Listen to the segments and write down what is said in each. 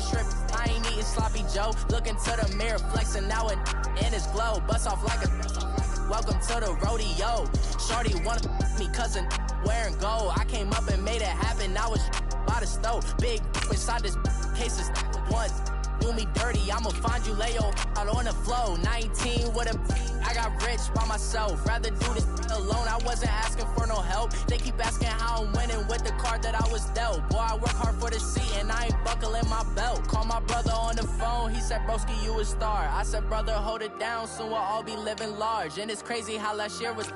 steak and shrimp. I ain't eating sloppy Joe. Look into the mirror, flexing now and in his glow. Bust off like a welcome to the rodeo. Shorty wanna me cousin wearing gold. I came up and made it happen. I was by the stove. Big inside this case is once. Do me dirty, I'ma find you, lay your out on the flow. 19 with a I got rich by myself. Rather do this alone, I wasn't asking for no help. They keep asking how I'm winning with the card that I was dealt. Boy, I work hard for the seat and I ain't buckling my belt. Call my brother on the phone, he said, broski, you a star. I said, brother, hold it down, soon we'll all be living large. And it's crazy how last year was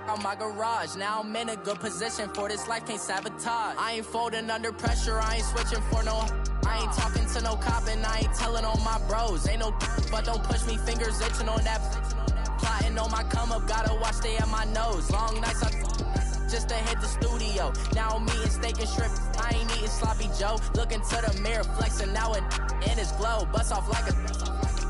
on my garage. Now I'm in a good position for this life, can't sabotage. I ain't folding under pressure, I ain't switching for no. I ain't talking to no cop and I ain't telling on my bros. Ain't no but don't push me, fingers itching on that. Plotting on my come up, gotta watch stay at my nose. Long nights I just to hit the studio. Now I'm eating steak and shrimp. I ain't eating sloppy Joe. Looking to the mirror, flexing now and in his glow. Bust off like a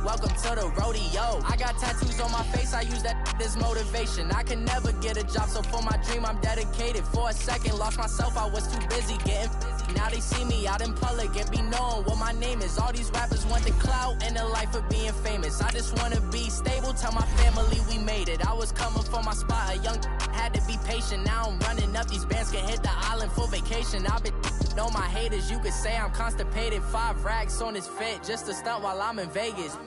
welcome to the rodeo. I got tattoos on my face, I use that as motivation. I can never get a job, so for my dream I'm dedicated. For a second, lost myself, I was too busy getting. Now they see me out in public and be knowing what my name is. All these rappers want the clout and the life of being famous. I just wanna be stable, tell my family we made it. I was coming for my spot, a young had to be patient. Now I'm running up, these bands can hit the island for vacation. I've been know my haters, you could say I'm constipated. 5 racks on his fit, just to stunt while I'm in Vegas.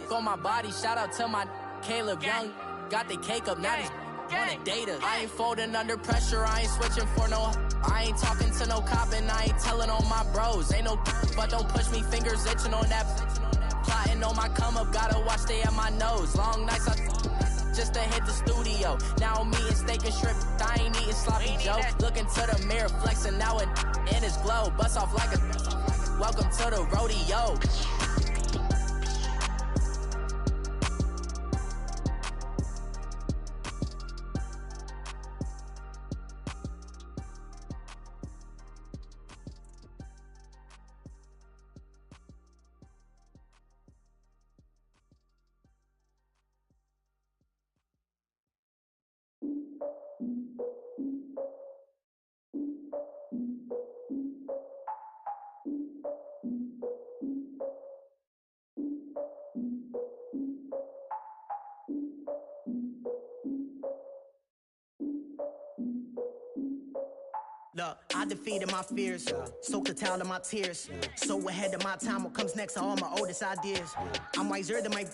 For my body, shout out to my Caleb Young. Got the cake up, now he's on a data. I ain't folding under pressure, I ain't switching for no. I ain't talking to no cop and I ain't telling on my bros. Ain't no but don't push me, fingers itching on that. Plotting on my come up, gotta watch stay at my nose. Long nights I just to hit the studio. Now I'm eating steak and shrimp, I ain't eating sloppy Joe. Looking to the mirror, flexing now and in his glow. Bust off like a welcome to the rodeo. Look, I defeated my fears, soaked the towel in my tears. So ahead of my time, what comes next are all my oldest ideas. I'm wiser than my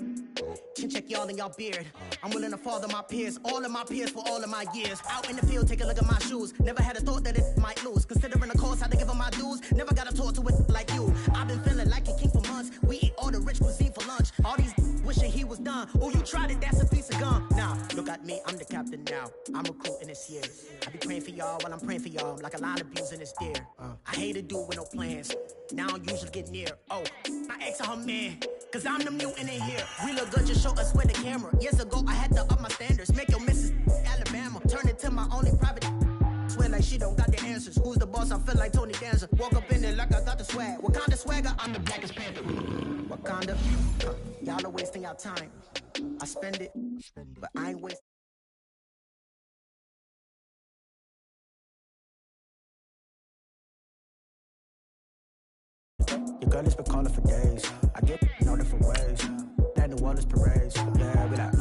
chin check y'all in y'all beard. I'm willing to father my peers, all of my peers for all of my years. Out in the field, take a look at my shoes. Never had a thought that it might lose. Considering the cost, had to give them my dues. Never got a talk to it like you. I've been feeling like a king for months. We eat all the rich cuisine for lunch. All these wishing he was done. Oh, you tried it, that's a piece of gum. Now, look at me, I'm the captain now. I'm recruiting this year. I be praying for y'all while I'm praying for y'all. Like a line of abusing this deer. I hate to do it with no plans. Now I usually get near. Oh, my ex her man. Cause I'm the mutant in here. We look good, just show us where the camera. Years ago, I had to up my standards. Make your missus Alabama. Turn it to my only private. Swear like she don't got the answers. Who's the boss? I feel like Tony Danza. Walk up in there like I got the swag. What kind of swagger? I'm the blackest panther. What kind of? Y'all are wasting your time. I spend it, but I ain't wasting. Your girl has been calling for days. I get in all different ways. That New Orleans parades. Yeah, we like.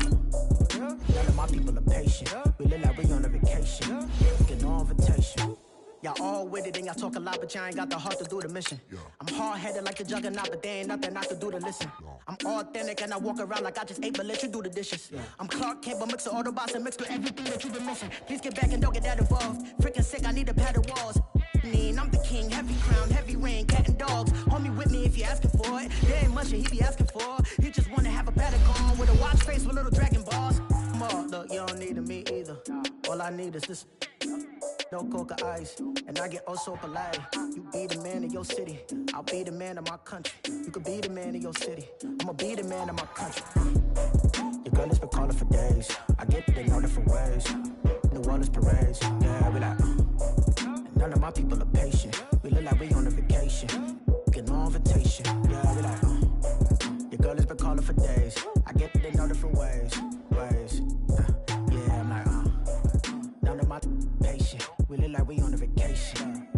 None of my people are patient. We look like we on a vacation. Get no invitation. Y'all all with it and y'all talk a lot, but y'all ain't got the heart to do the mission. I'm hard-headed like the juggernaut, but there ain't nothing I can do to listen. I'm authentic and I walk around like I just ate, but let you do the dishes. I'm Clark Kent, but mix the Autobots and mix with everything that you've been missing. Please get back and don't get that involved. Freaking sick, I need to pad the walls. I'm the king, heavy crown, heavy rain, cat and dogs. Homie with me if you're asking for it. There ain't much that he be asking for. He just wanna have a paddock on with a watch face with little dragon balls. Look, you don't need me either. All I need is this. No coca ice, and I get oh so polite. You be the man of your city, I'll be the man of my country. You could be the man of your city, I'ma be the man of my country. Your girl has been calling for days. I get it in all different ways. New Orleans parades, yeah, we like. None of my people are patient. We look like we on a vacation. Get no invitation, yeah, we like. Your girl has been calling for days. I get it in all different ways. Yeah, I'm like, none of my patient. We look like we on a vacation.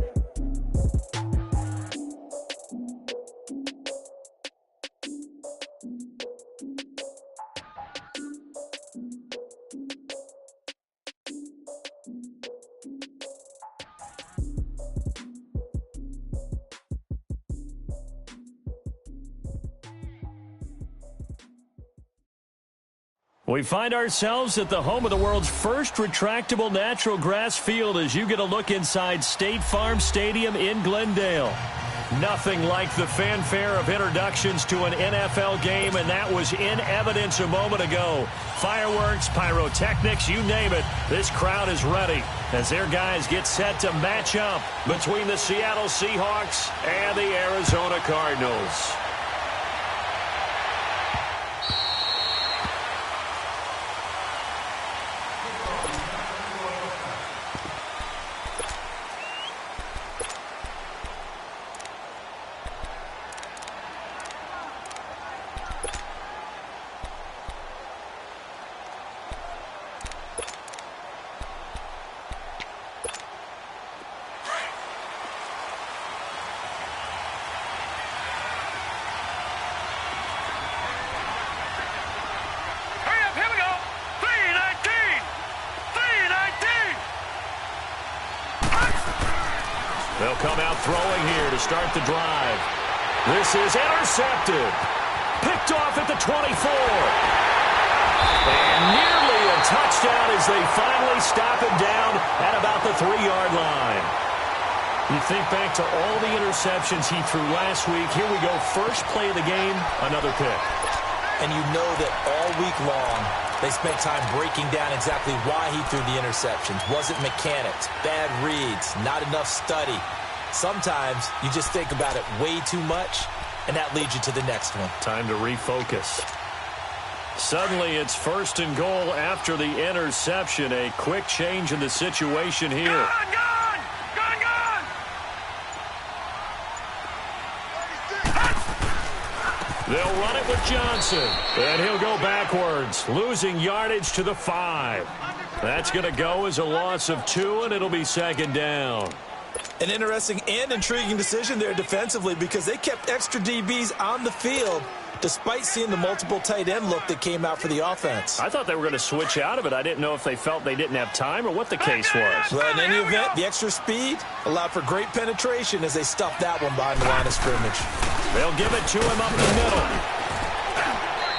We find ourselves at the home of the world's first retractable natural grass field as you get a look inside State Farm Stadium in Glendale. Nothing like the fanfare of introductions to an NFL game, and that was in evidence a moment ago. Fireworks, pyrotechnics, you name it. This crowd is ready as their guys get set to match up between the Seattle Seahawks and the Arizona Cardinals. They'll come out throwing here to start the drive. This is intercepted. Picked off at the 24. And nearly a touchdown as they finally stop him down at about the 3-yard line. You think back to all the interceptions he threw last week. Here we go. First play of the game, another pick. And you know that all week long, they spent time breaking down exactly why he threw the interceptions. Wasn't mechanics, bad reads, not enough study. Sometimes you just think about it way too much, and that leads you to the next one. Time to refocus. Suddenly, it's 1st and goal after the interception. A quick change in the situation here. Gone! They'll run it with Johnson, and he'll go backwards, losing yardage to the 5. That's going to go as a loss of 2, and it'll be 2nd down. An interesting and intriguing decision there defensively because they kept extra DBs on the field despite seeing the multiple tight end look that came out for the offense. I thought they were going to switch out of it. I didn't know if they felt they didn't have time or what the case was. Well, in any event, the extra speed allowed for great penetration as they stuffed that one behind the line of scrimmage. They'll give it to him up the middle.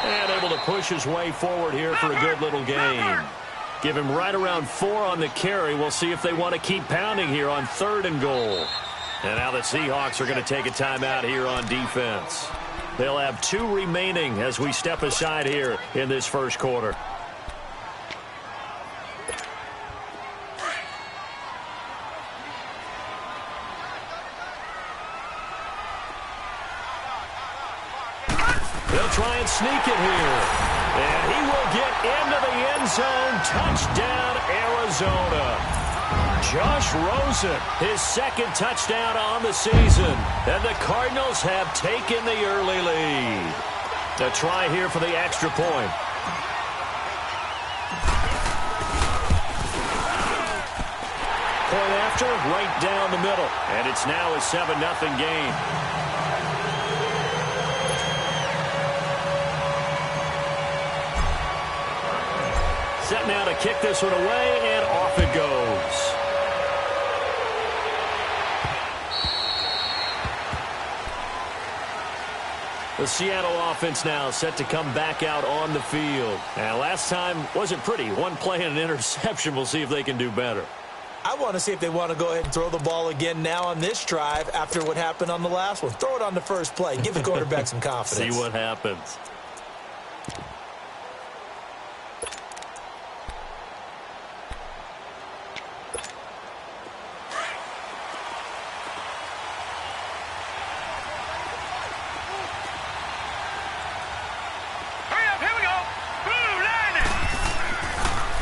And able to push his way forward here for a good little gain. Give him right around 4 on the carry. We'll see if they want to keep pounding here on 3rd and goal. And now the Seahawks are going to take a timeout here on defense. They'll have 2 remaining as we step aside here in this first quarter. They'll try and sneak it here. And he will get into the end zone. Touchdown, Arizona. Josh Rosen, his 2nd touchdown on the season. And the Cardinals have taken the early lead. A try here for the extra point. Point after, right down the middle. And it's now a 7-0 game. Set now to kick this one away, and off it goes. The Seattle offense now set to come back out on the field. And last time wasn't pretty. One play and an interception. We'll see if they can do better. I want to see if they want to go ahead and throw the ball again now on this drive after what happened on the last one. Throw it on the first play. Give the quarterback some confidence. See what happens.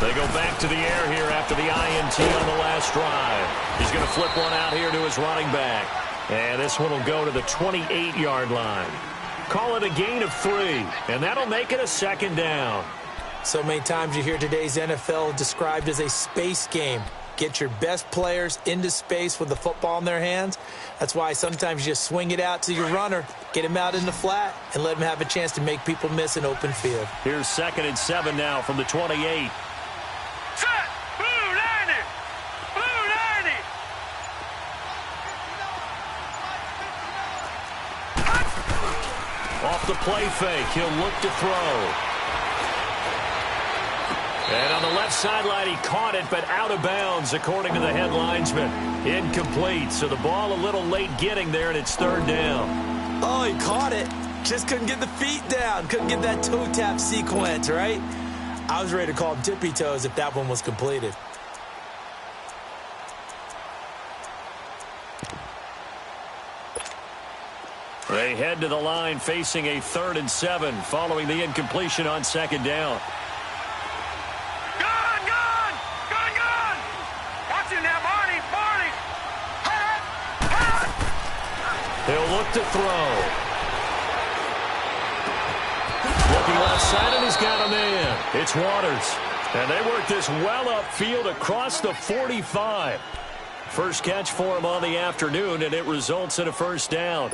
They go back to the air here after the INT on the last drive. He's going to flip one out here to his running back. And this one will go to the 28-yard line. Call it a gain of 3, and that'll make it a 2nd down. So many times you hear today's NFL described as a space game. Get your best players into space with the football in their hands. That's why sometimes you just swing it out to your runner, get him out in the flat, and let him have a chance to make people miss an open field. Here's 2nd and 7 now from the 28. Off the play fake, he'll look to throw. And on the left sideline, he caught it, but out of bounds, according to the head linesman. Incomplete, so the ball a little late getting there, and it's third down. Oh, he caught it. Just couldn't get the feet down. Couldn't get that toe tap sequence, right? I was ready to call him tippy toes if that one was completed. They head to the line facing a 3rd and 7 following the incompletion on second down. He'll look to throw. Looking left side, and he's got a man. It's Waters. And they work this well upfield across the 45. First catch for him on the afternoon, and it results in a first down.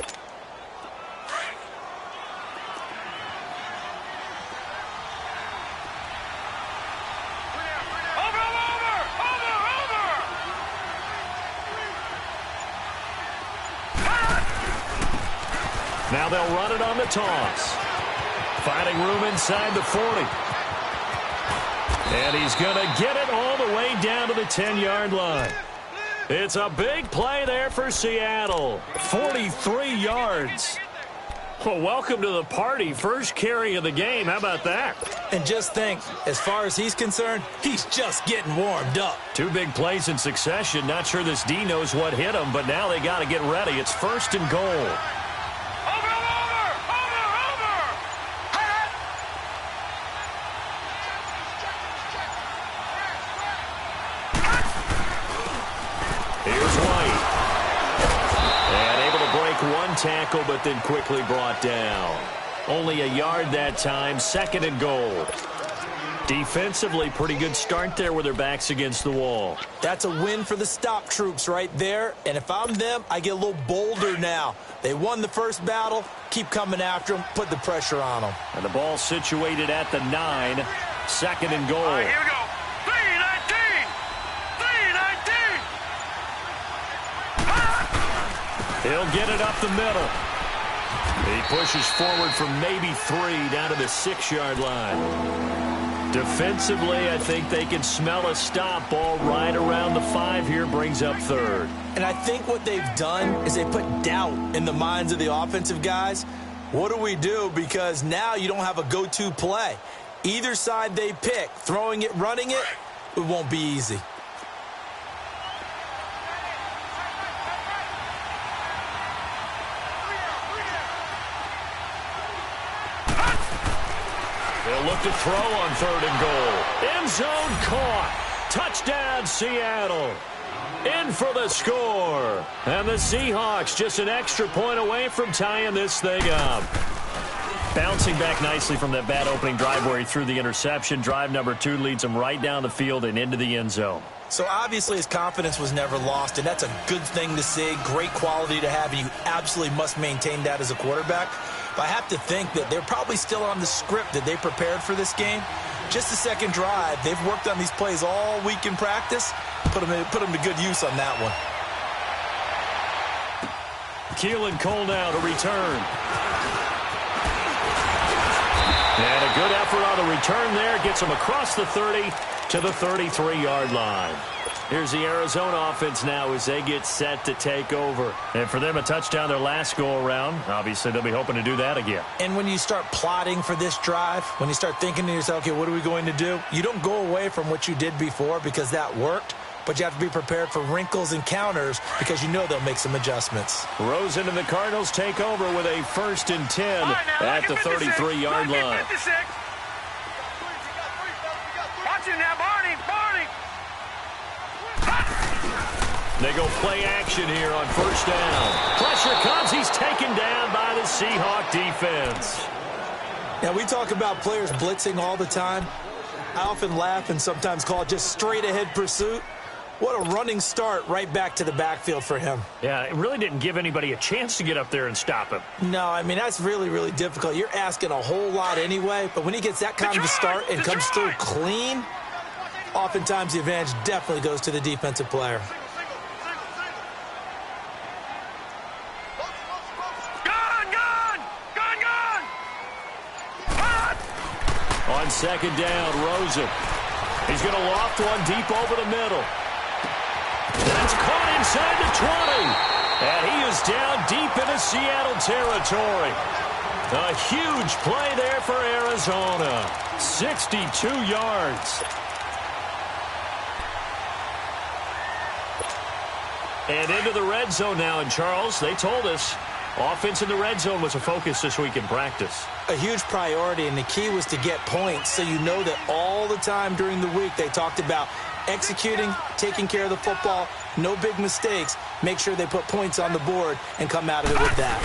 Now they'll run it on the toss. Finding room inside the 40. And he's going to get it all the way down to the 10-yard line. It's a big play there for Seattle. 43 yards. Well, welcome to the party. First carry of the game. How about that? And just think, as far as he's concerned, he's just getting warmed up. 2 big plays in succession. Not sure this D knows what hit him, but now they got to get ready. It's 1st and goal. One tackle, but then quickly brought down. Only a yard that time, 2nd and goal. Defensively, pretty good start there with their backs against the wall. That's a win for the stop troops right there, and if I'm them, I get a little bolder now. They won the first battle, keep coming after them, put the pressure on them. And the ball situated at the 9, 2nd and goal. All right, here we go. 319! 319! He'll get it up the middle. He pushes forward for maybe 3 down to the 6-yard line. Defensively, I think they can smell a stop. Ball right around the 5 here, brings up 3rd. And I think what they've done is they put doubt in the minds of the offensive guys. What do we do? Because now you don't have a go-to play. Either side they pick, throwing it, running it, it won't be easy. They'll look to throw on 3rd and goal. End zone caught. Touchdown, Seattle. In for the score. And the Seahawks just an extra point away from tying this thing up. Bouncing back nicely from that bad opening drive where he threw the interception. Drive number 2 leads him right down the field and into the end zone. So obviously his confidence was never lost, and that's a good thing to see. Great quality to have, and you absolutely must maintain that as a quarterback. But I have to think that they're probably still on the script that they prepared for this game. Just the second drive, they've worked on these plays all week in practice. Put them to good use on that one. Keelan Cole now to return. And a good effort on the return there. Gets him across the 30 to the 33-yard line. Here's the Arizona offense now as they get set to take over. And for them, a touchdown their last go-around. Obviously, they'll be hoping to do that again. And when you start plotting for this drive, when you start thinking to yourself, okay, what are we going to do? You don't go away from what you did before because that worked. But you have to be prepared for wrinkles and counters because you know they'll make some adjustmance. Rosen and the Cardinals take over with a 1st and 10 at the 33-yard line. Watch it now, Barney. They go play action here on 1st down. Pressure comes. He's taken down by the Seahawk defense. Now, we talk about players blitzing all the time. I often laugh and sometimes call it just straight-ahead pursuit. What a running start right back to the backfield for him. Yeah, it really didn't give anybody a chance to get up there and stop him. No, I mean, that's really, really difficult. You're asking a whole lot anyway, but when he gets that kind of a start and comes through clean, oftentimes the advantage definitely goes to the defensive player. On 2nd down, Rosen. He's going to loft one deep over the middle. That's caught inside the 20. And he is down deep into Seattle territory. A huge play there for Arizona. 62 yards. And into the red zone now. And, Charles, they told us offense in the red zone was a focus this week in practice. A huge priority, and the key was to get points. So you know that all the time during the week they talked about executing, taking care of the football, no big mistakes. Make sure they put points on the board and come out of it with that.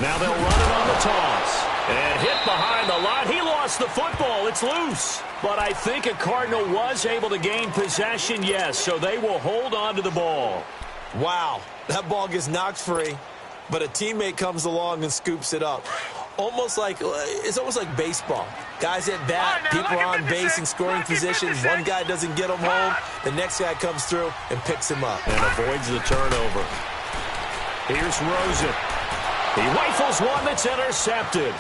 Now they'll run it on the toss. And hit behind the line. He lost the football. It's loose. But I think a Cardinal was able to gain possession, yes, so they will hold on to the ball. Wow, that ball gets knocked free, but a teammate comes along and scoops it up. It's almost like baseball. Guys at bat, people are on base in scoring position. One guy doesn't get him home. The next guy comes through and picks him up. And avoids the turnover. Here's Rosen. He rifles one that's intercepted.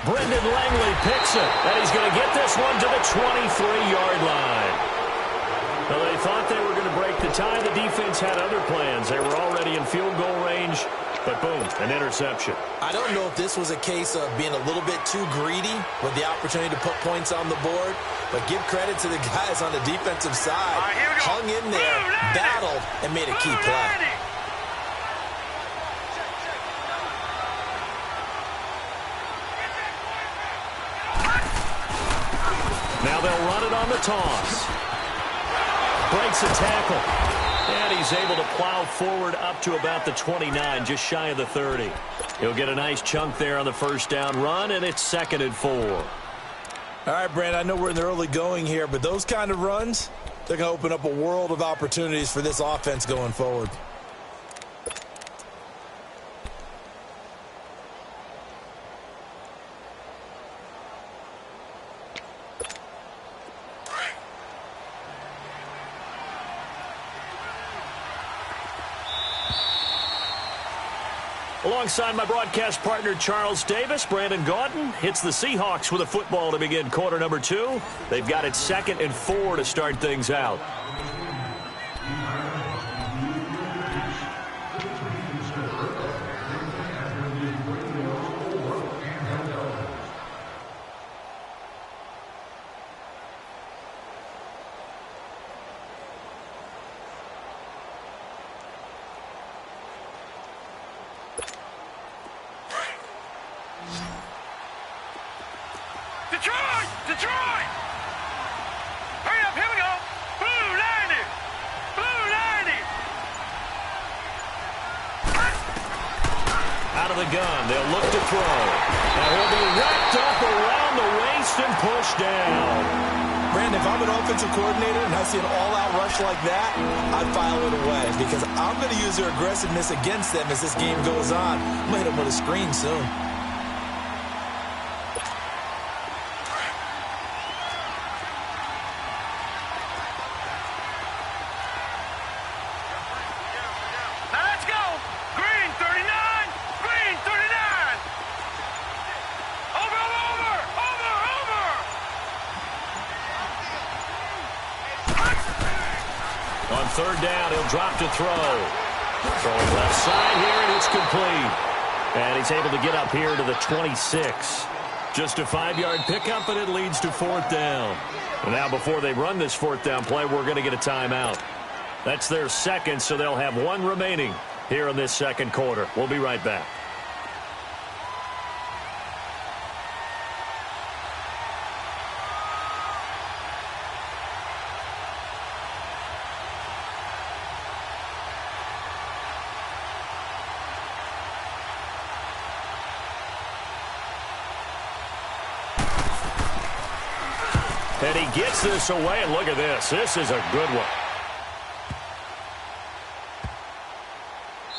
Brendan Langley picks it, and he's going to get this one to the 23-yard line. Well, they thought they were going to break the tie. The defense had other plans. They were already in field goal range, but boom, an interception. I don't know if this was a case of being a little bit too greedy with the opportunity to put points on the board, but give credit to the guys on the defensive side. Hung in there, battled, and made a key play. Now they'll run it on the toss. Breaks a tackle. And he's able to plow forward up to about the 29, just shy of the 30. He'll get a nice chunk there on the first down run, and it's 2nd and 4. All right, Brand, I know we're in the early going here, but those kind of runs, they're going to open up a world of opportunities for this offense going forward. Alongside my broadcast partner, Charles Davis, Brandon Gaudin hits the Seahawks with a football to begin quarter number 2. They've got it 2nd and 4 to start things out. Detroit! Hurry up, here we go! Blue 90! Blue 90! Out of the gun, they'll look to throw. And he'll be wrapped up around the waist and pushed down. Brandon, if I'm an offensive coordinator and I see an all-out rush like that, I'd file it away because I'm going to use their aggressiveness against them as this game goes on. I'm going to hit them with a screen soon. On third down, he'll drop to throw. Throwing left side here, and it's complete. And he's able to get up here to the 26. Just a 5-yard pickup, and it leads to 4th down. And now before they run this 4th down play, we're going to get a timeout. That's their second, so they'll have one remaining here in this second quarter. We'll be right back. And he gets this away, and look at this. This is a good one.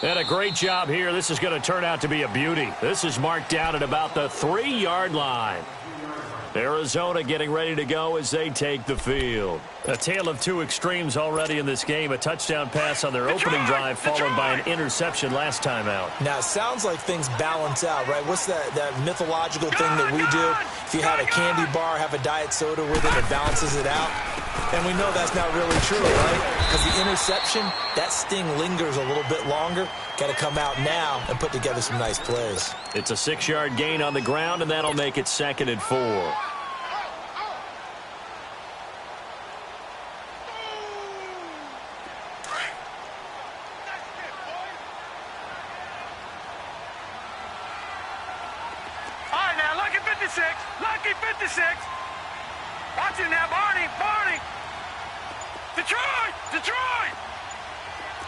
And a great job here. This is going to turn out to be a beauty. This is marked down at about the 3-yard line. Arizona getting ready to go as they take the field. A tale of two extremes already in this game. A touchdown pass on their opening drive followed by an interception last time out. Now, it sounds like things balance out, right? What's that mythological thing that we do? If you have a candy bar, have a diet soda with it, it balances it out. And we know that's not really true, right? Because the interception, that sting lingers a little bit longer. Got to come out now and put together some nice plays. It's a 6-yard gain on the ground, and that'll make it 2nd and 4. All right, now, lucky 56. Lucky 56. Watch it now, Barney. Detroit.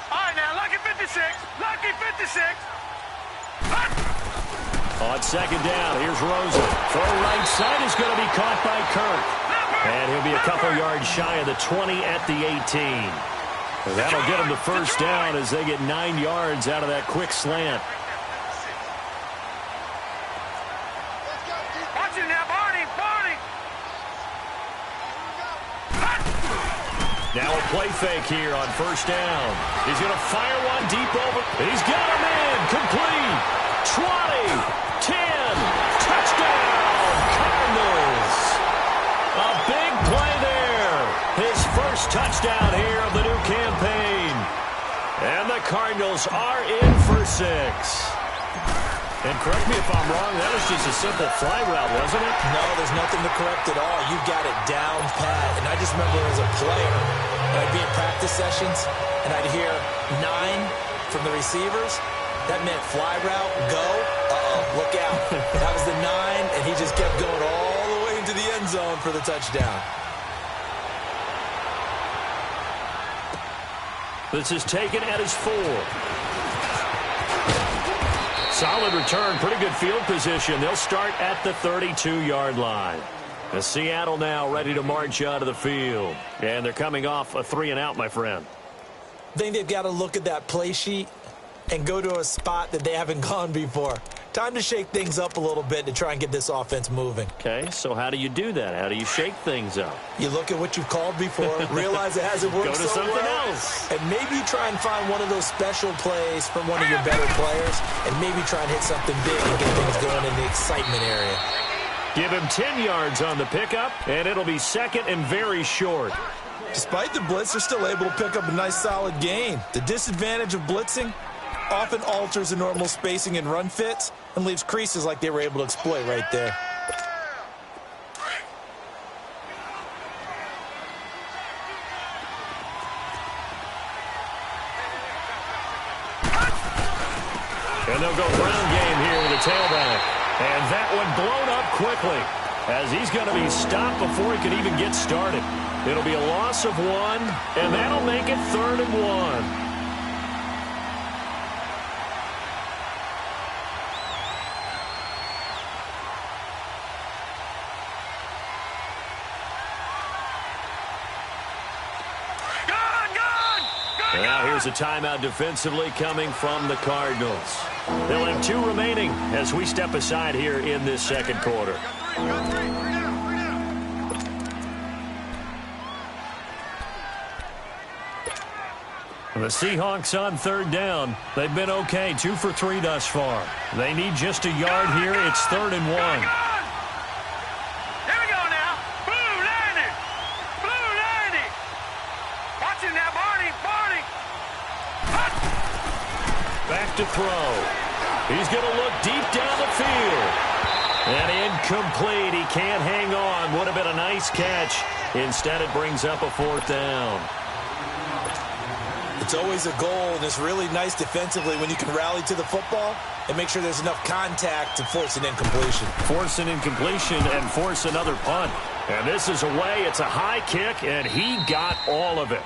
All right, now, lucky 56. Lucky 56. On 2nd down, here's Rosen. Throw right side is going to be caught by Kirk. And he'll be a couple yards shy of the 20 at the 18. And that'll get him the first down as they get 9 yards out of that quick slant. Watch it now, Barney. Now a play fake here on 1st down. He's going to fire one deep over. He's got him in. Complete. 20. 10. Touchdown. Cardinals. A big play there. His first touchdown here of the new campaign. And the Cardinals are in for 6. And correct me if I'm wrong, that was just a simple fly route, wasn't it? No, there's nothing to correct at all. You got it down pat. And I just remember as a player, I'd be in practice sessions, and I'd hear 9 from the receivers. That meant fly route, go. Look out. That was the 9, and he just kept going all the way into the end zone for the touchdown. This is taken at his 4. Solid return, pretty good field position. They'll start at the 32-yard line. The Seattle now ready to march out of the field. And they're coming off a 3-and-out, my friend. I think they've got to look at that play sheet and go to a spot that they haven't gone before. Time to shake things up a little bit to try and get this offense moving. Okay, so how do you do that? How do you shake things up? You look at what you've called before, realize it hasn't worked Go to so something well, else. and maybe try and find one of those special plays from one of your better players, and maybe try and hit something big and get things going in the excitement area. Give him 10 yards on the pickup, and it'll be 2nd and very short. Despite the blitz, they're still able to pick up a nice solid gain. The disadvantage of blitzing often alters the normal spacing and run fits and leaves creases like they were able to exploit right there. And they'll go ground game here with a tailback. And that one blown up quickly as he's going to be stopped before he can even get started. It'll be a loss of 1, and that'll make it 3rd and 1. Now here's a timeout defensively coming from the Cardinals. They'll have 2 remaining as we step aside here in this 2nd quarter. The Seahawks on 3rd down. They've been okay, 2 for 3 thus far. They need just a yard here. It's 3rd and 1. Back to throw. He's going to look deep down the field. And incomplete. He can't hang on. Would have been a nice catch. Instead, it brings up a 4th down. It's always a goal, and it's really nice defensively when you can rally to the football and make sure there's enough contact to force an incompletion. Force an incompletion and force another punt. And this is away. It's a high kick, and he got all of it.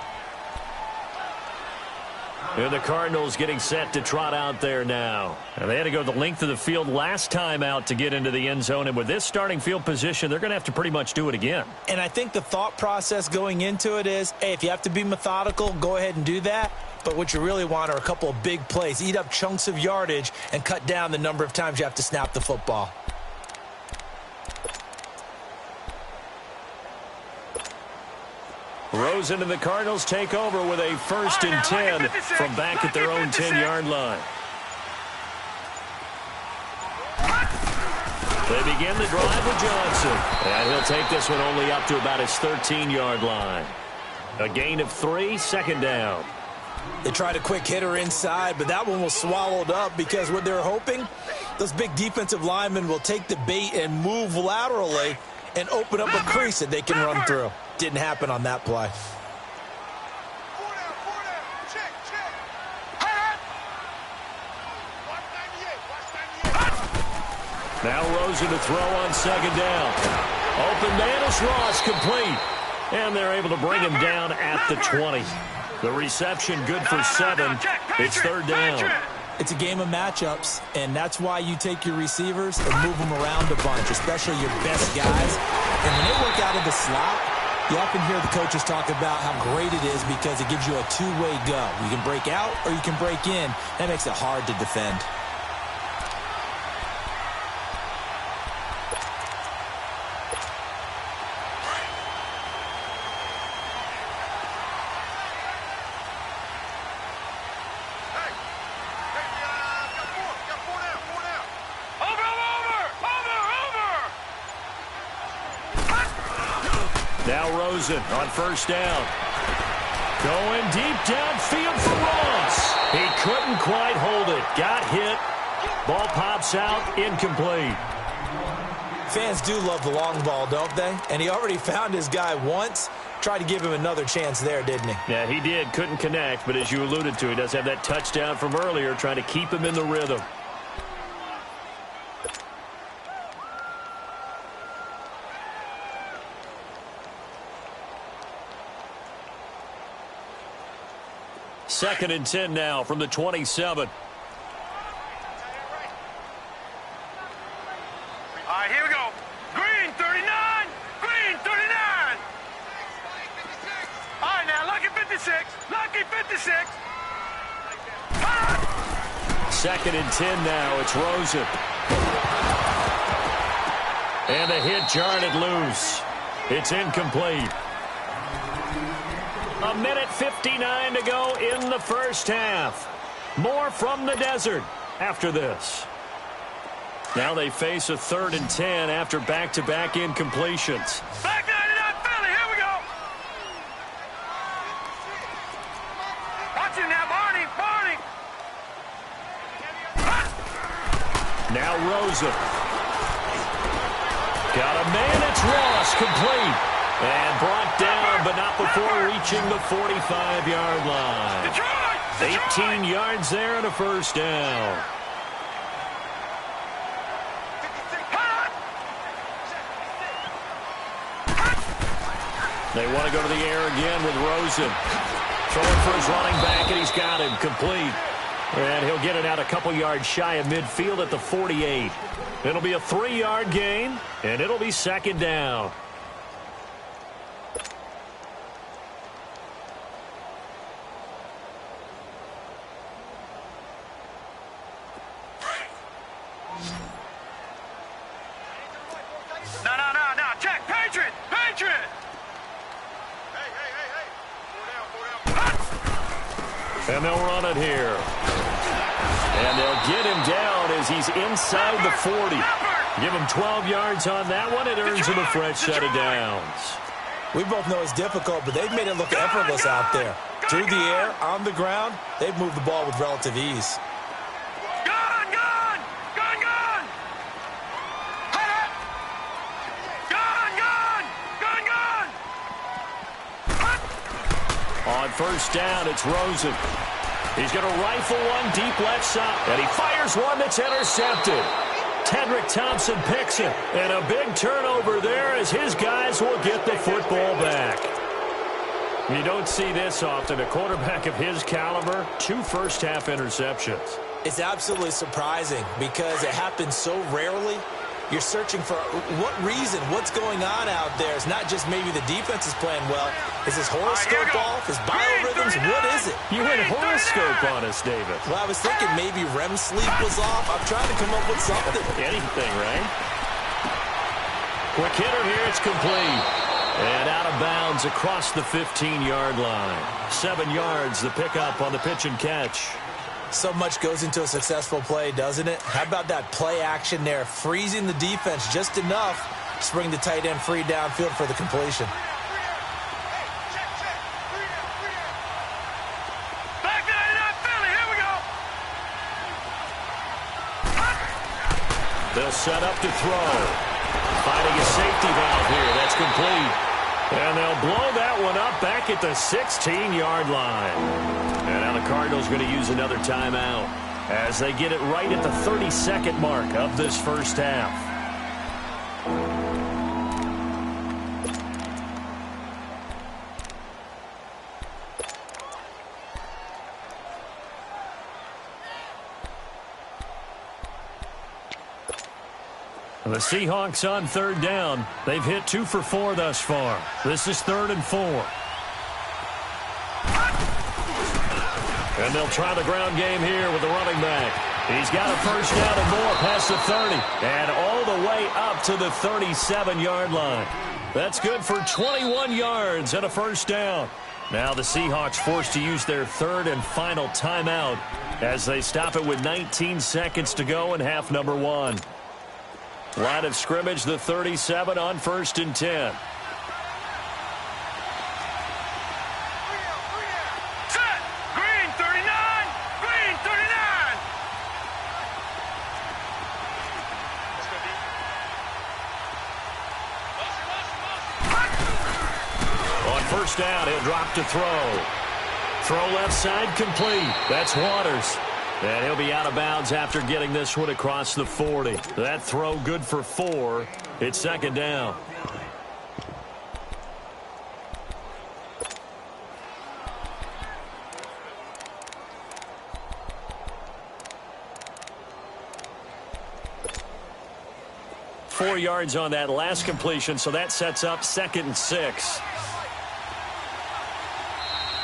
And the Cardinals getting set to trot out there now. And they had to go the length of the field last time out to get into the end zone. And with this starting field position, they're going to have to pretty much do it again. And I think the thought process going into it is, hey, if you have to be methodical, go ahead and do that. But what you really want are a couple of big plays. Eat up chunks of yardage and cut down the number of times you have to snap the football. Rosen and the Cardinals take over with a 1st and 10 from back at their own 10-yard line. They begin the drive with Johnson. And he'll take this one only up to about his 13-yard line. A gain of 3, 2nd down. They tried a quick hitter inside, but that one was swallowed up because what they're hoping, those big defensive linemen will take the bait and move laterally and open up a crease that they can run through. Didn't happen on that play. Now Rosen to throw on 2nd down. Open man is Ross, complete. And they're able to bring him down at the 20. The reception good for 7. It's 3rd down. It's a game of matchups, and that's why you take your receivers and move them around a bunch, especially your best guys. And when they work out of the slot, you often hear the coaches talk about how great it is because it gives you a two-way go. You can break out or you can break in. That makes it hard to defend. Now Rosen on 1st down. Going deep downfield for Ross. He couldn't quite hold it. Got hit. Ball pops out. Incomplete. Fans do love the long ball, don't they? And he already found his guy once. Tried to give him another chance there, didn't he? Yeah, he did. Couldn't connect. But as you alluded to, he does have that touchdown from earlier, trying to keep him in the rhythm. Second and 10 now from the 27. All right, here we go. Green 39. Green 39. All right, now, lucky 56. Lucky 56. 2nd and 10 now. It's Rosen. And a hit jarred it loose. It's incomplete. 1:59 to go in the 1st half. More from the desert after this. Now they face a 3rd and 10 after back-to-back incompletions. Back 99 Philly. Here we go. Watch him now, Barney. Barney. Now Rosen. Got a man. It's Ross, complete. And brought down, but not before reaching the 45-yard line. Detroit! 18 yards there and a 1st down. They want to go to the air again with Rosen. Throwing for his running back, and he's got him complete. And he'll get it out a couple yards shy of midfield at the 48. It'll be a 3-yard gain, and it'll be 2nd down. No. Check. Patriot. Patriot. Hey. And they'll run it here. And they'll get him down as he's inside the 40. Give him 12 yards on that one. It earns him a fresh set of downs. We both know it's difficult, but they've made it look effortless out there. Through the air, on the ground, they've moved the ball with relative ease. On 1st down, it's Rosen. He's going to rifle one deep left side. And he fires one that's intercepted. Tedrick Thompson picks it. And a big turnover there as his guys will get the football back. You don't see this often. A quarterback of his caliber, 2 first-half interceptions. It's absolutely surprising because it happens so rarely. You're searching for what reason, what's going on out there. It's not just maybe the defense is playing well. Is his horoscope off? His biorhythms? What is it? You went horoscope on us, David. Well, I was thinking maybe REM sleep was off. I'm trying to come up with something. Anything, right? Quick hitter here. It's complete. And out of bounds across the 15-yard line. 7 yards, the pickup on the pitch and catch. So much goes into a successful play, doesn't it? How about that play action there, freezing the defense just enough to bring the tight end free downfield for the completion. Back to 89 Philly. Here we go. They'll set up to throw. Finding a safety valve here. That's complete. And they'll blow that one up back at the 16-yard line. And now the Cardinals going to use another timeout as they get it right at the 32nd mark of this first half. The Seahawks on third down. They've hit 2 for 4 thus far. This is 3rd and 4. And they'll try the ground game here with the running back. He's got a first down and more past the 30. And all the way up to the 37-yard line. That's good for 21 yards and a first down. Now the Seahawks forced to use their 3rd and final timeout as they stop it with 19 seconds to go in half number 1. Line of scrimmage, the 37 on 1st and 10. Set. Green 39. Green 39. On first down, he'll drop to throw. Throw left side complete. That's Waters. And he'll be out of bounds after getting this one across the 40. That throw good for 4. It's 2nd down. Four yards on that last completion, so that sets up 2nd and 6.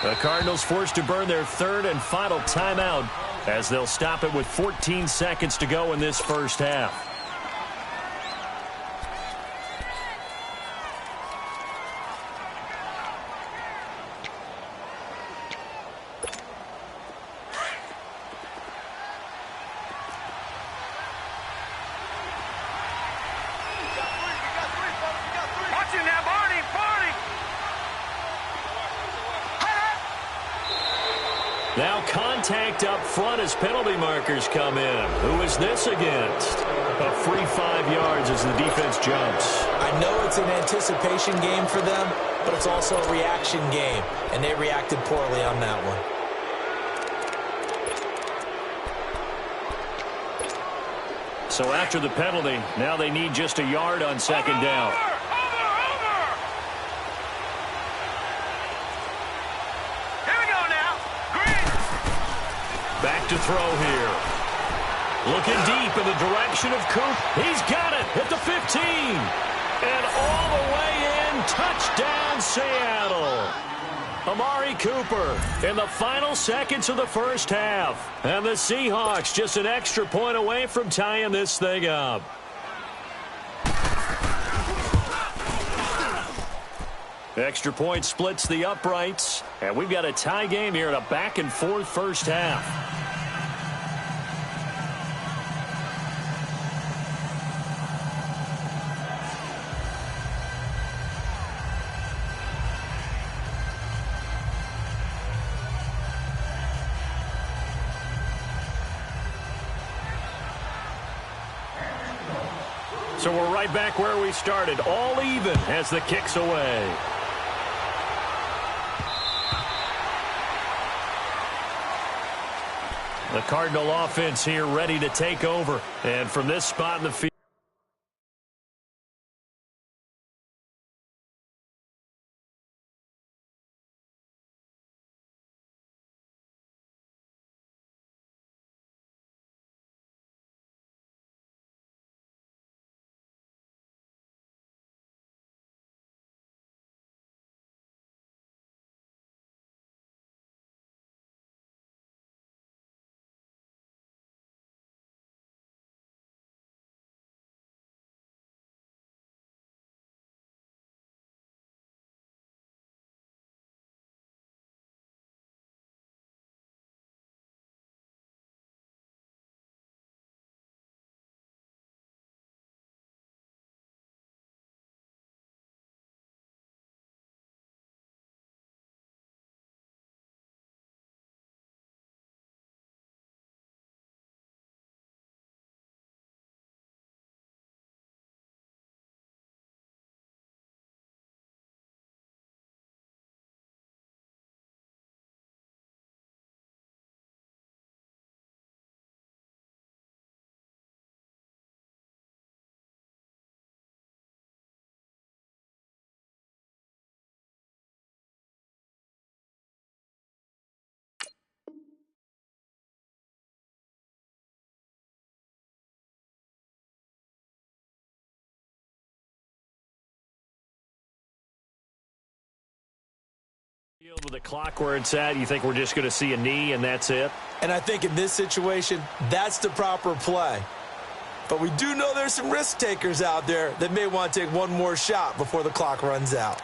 The Cardinals forced to burn their 3rd and final timeout as they'll stop it with 14 seconds to go in this first half. Watching that, Barney. Now contact up front as penalty markers come in. Who is this against? A free 5 yards as the defense jumps. I know it's an anticipation game for them, but it's also a reaction game, and they reacted poorly on that one. So after the penalty, now they need just a yard on 2nd down. Over. Here we go now. Green. Back to throw here. Looking deep in the direction of Coop. He's got it at the 15. And all the way in. Touchdown, Seattle. Amari Cooper in the final seconds of the first half. And the Seahawks just an extra point away from tying this thing up. Extra point splits the uprights. And we've got a tie game here in a back-and-forth first half. So we're right back where we started, all even as the kick's away. The Cardinal offense here ready to take over. And from this spot in the field, With the clock where it's at, you think we're just going to see a knee and that's it? And I think in this situation, that's the proper play. But we do know there's some risk takers out there that may want to take one more shot before the clock runs out.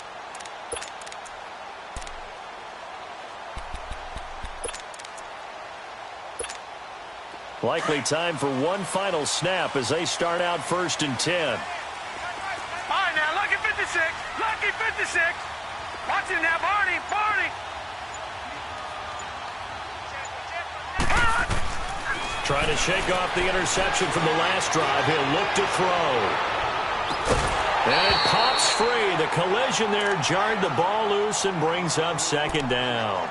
Likely time for one final snap as they start out 1st and 10. All right, now, lucky 56. Lucky 56. Watch him now, Barney. Barney. Trying to shake off the interception from the last drive. He'll look to throw. And it pops free. The collision there jarred the ball loose and brings up 2nd down.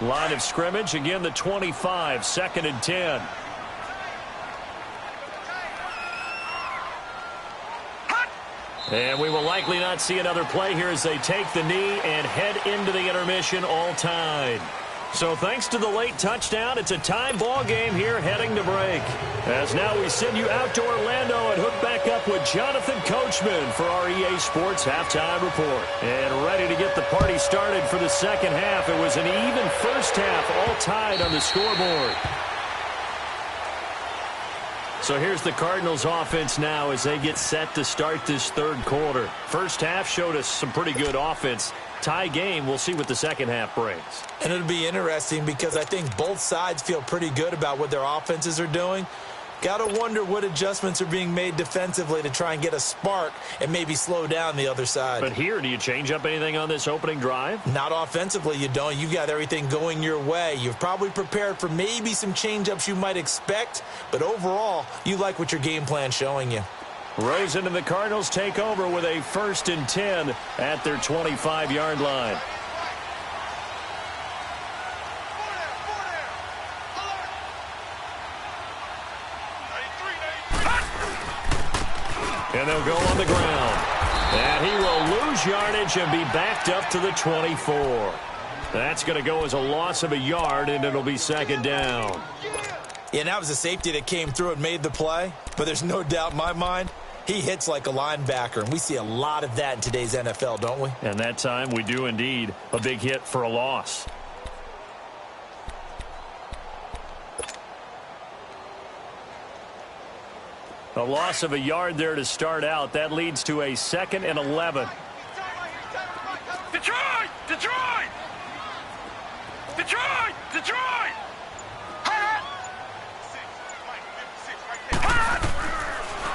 Line of scrimmage, again the 25, 2nd and 10. And we will likely not see another play here as they take the knee and head into the intermission all tied. So thanks to the late touchdown, it's a tie ball game here heading to break. As now we send you out to Orlando and hook back up with Jonathan Coachman for our EA Sports Halftime Report. And ready to get the party started for the second half. It was an even first half, all tied on the scoreboard. So here's the Cardinals offense now as they get set to start this third quarter. First half showed us some pretty good offense. Tie game, we'll see what the second half brings. And it'll be interesting because I think both sides feel pretty good about what their offenses are doing. Got to wonder what adjustments are being made defensively to try and get a spark and maybe slow down the other side. But here, do you change up anything on this opening drive? Not offensively, you don't. You've got everything going your way. You've probably prepared for maybe some change-ups you might expect, but overall, you like what your game plan's showing you. Rosen and the Cardinals take over with a 1st and 10 at their 25-yard line. And they'll go on the ground. And he will lose yardage and be backed up to the 24. That's going to go as a loss of a yard, and it'll be 2nd down. Yeah, and that was a safety that came through and made the play. But there's no doubt in my mind, he hits like a linebacker. And we see a lot of that in today's NFL, don't we? And that time we do indeed. A big hit for a loss. A loss of a yard there to start out. That leads to a 2nd and 11. Detroit! Detroit! Detroit! Detroit!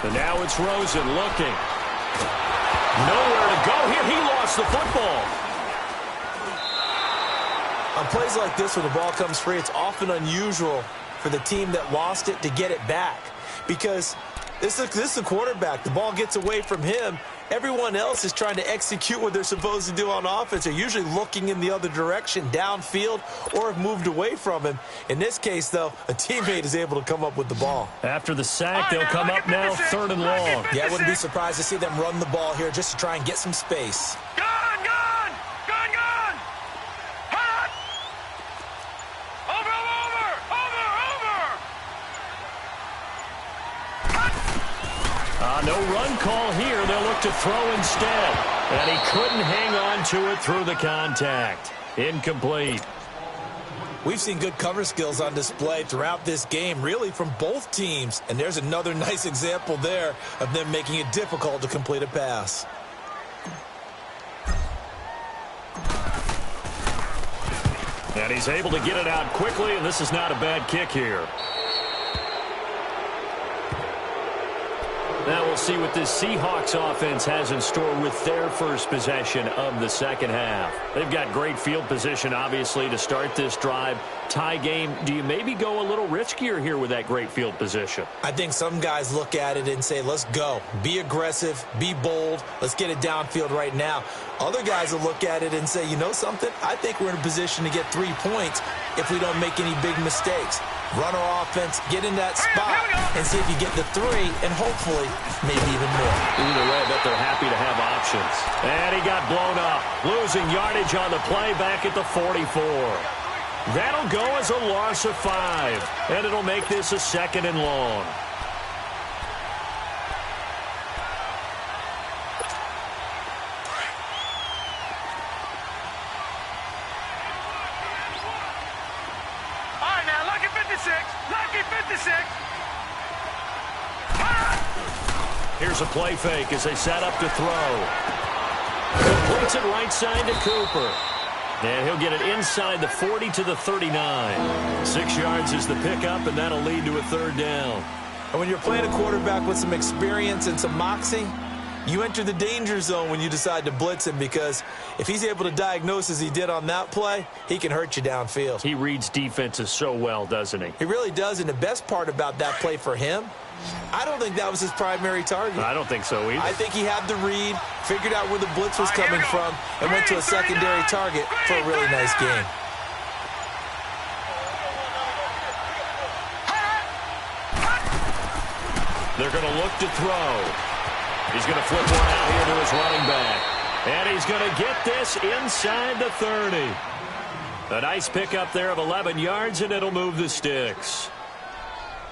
And now it's Rosen looking. Nowhere to go here. He lost the football. On plays like this where the ball comes free, it's often unusual for the team that lost it to get it back. Because this is a quarterback. The ball gets away from him. Everyone else is trying to execute what they're supposed to do on offense. They're usually looking in the other direction, downfield, or have moved away from him. In this case, though, a teammate is able to come up with the ball. After the sack, they'll come up now 3rd and long. Yeah, I wouldn't be surprised to see them run the ball here just to try and get some space. Gun! Gun! Gun! Gun! Hot! Over! Over! Over! No run call here. They'll look to throw instead. And he couldn't hang on to it through the contact. Incomplete. We've seen good cover skills on display throughout this game, really from both teams. And there's another nice example there of them making it difficult to complete a pass. And he's able to get it out quickly, and this is not a bad kick here. Now we'll see what this Seahawks offense has in store with their first possession of the second half. They've got great field position, obviously, to start this drive. Tie game, do you maybe go a little riskier here with that great field position? I think some guys look at it and say, let's go. Be aggressive. Be bold. Let's get it downfield right now. Other guys will look at it and say, you know something? I think we're in a position to get 3 points if we don't make any big mistakes. Run our offense, get in that spot, and see if you get the 3, and hopefully maybe even more. Either way, I bet they're happy to have options. And he got blown up, losing yardage on the play back at the 44. That'll go as a loss of 5, and it'll make this a 2nd and long. 56. Here's a play fake as they set up to throw. Completes it right side to Cooper. And he'll get it inside the 40 to the 39. 6 yards is the pickup, and that'll lead to a third down. And when you're playing a quarterback with some experience and some moxie, you enter the danger zone when you decide to blitz him, because if he's able to diagnose as he did on that play, he can hurt you downfield. He reads defenses so well, doesn't he? He really does, and the best part about that play for him, I don't think that was his primary target. I don't think so either. I think he had the read, figured out where the blitz was coming from, and went to a secondary target for a really nice gain. They're going to look to throw. He's going to flip one out here to his running back. And he's going to get this inside the 30. A nice pickup there of 11 yards, and it'll move the sticks.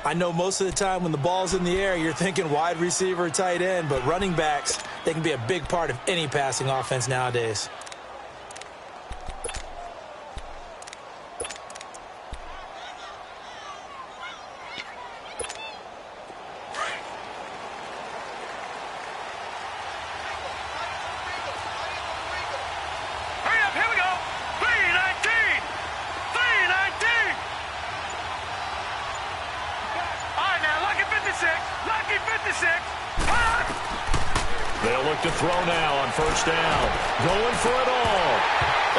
I know most of the time when the ball's in the air, you're thinking wide receiver, tight end, but running backs, they can be a big part of any passing offense nowadays. Hurry up, here we go. 319. 319. All right, now, lucky 56. Lucky 56. They'll look to throw now on first down. Going for it all.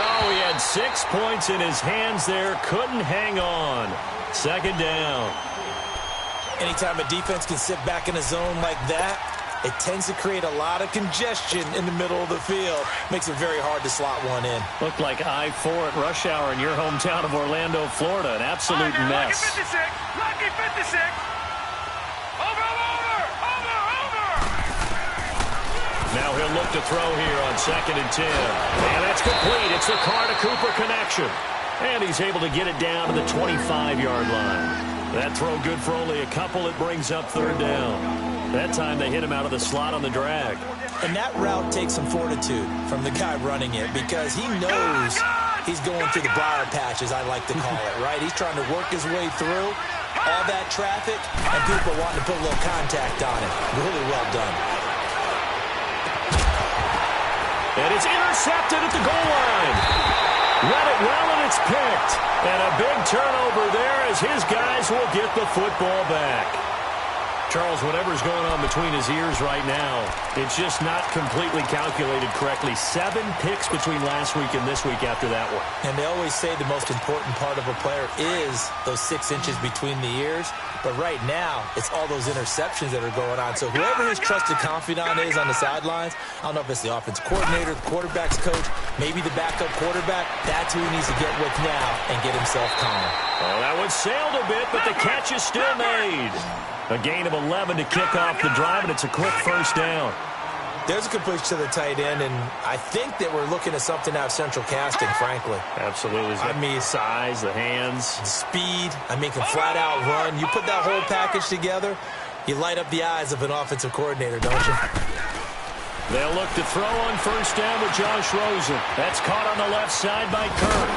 Oh, he had 6 points in his hands there. Couldn't hang on. Second down. Anytime a defense can sit back in a zone like that, it tends to create a lot of congestion in the middle of the field. Makes it very hard to slot one in. Looked like I-4 at rush hour in your hometown of Orlando, Florida. An absolute All right, now, mess. Lucky 56. Lucky 56. Over. Now he'll look to throw here on 2nd and 10. And that's complete. It's the Carr to Cooper connection. And he's able to get it down to the 25-yard line. That throw good for only a couple. It brings up third down. That time they hit him out of the slot on the drag. And that route takes some fortitude from the guy running it, because he knows he's going through the briar patch, as I like to call it, right? He's trying to work his way through all that traffic, and people wanting to put a little contact on it. Really well done. And it's intercepted at the goal line. Read it well, and it's picked. And a big turnover there as his guys will get the football back. Charles, whatever's going on between his ears right now, it's just not completely calculated correctly. 7 picks between last week and this week after that one. And they always say the most important part of a player is those 6 inches between the ears. But right now, it's all those interceptions that are going on. So whoever his trusted confidant is on the sidelines, I don't know if it's the offensive coordinator, the quarterback's coach, maybe the backup quarterback, that's who he needs to get with now and get himself calm. Oh, that one sailed a bit, but the catch is still made. A gain of 11 to kick off the drive, and it's a quick first down. There's a completion to the tight end, and I think that we're looking at something out of central casting, frankly. Absolutely. I mean, size, the hands. Speed, can flat out run. You put that whole package together, you light up the eyes of an offensive coordinator, don't you? They'll look to throw on first down with Josh Rosen. That's caught on the left side by Kirk.